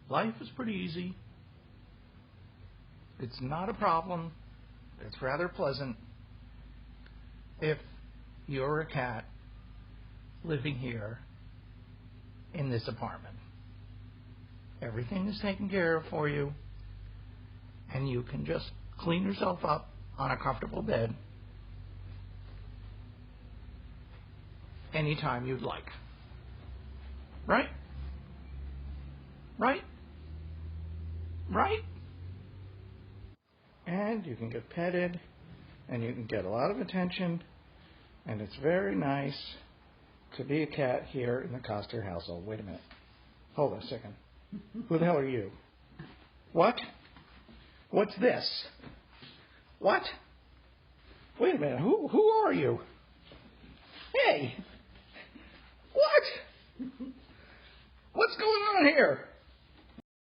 Life is pretty easy. It's not a problem. It's rather pleasant if you're a cat living here in this apartment. Everything is taken care of for you, and you can just clean yourself up on a comfortable bed anytime you'd like. Right? Right? Right? And you can get petted, and you can get a lot of attention, and it's very nice to be a cat here in the Coster household. Wait a minute. Hold on a second. Who the hell are you? What? What's this? What? Wait a minute. Who are you? Hey! What? What's going on here?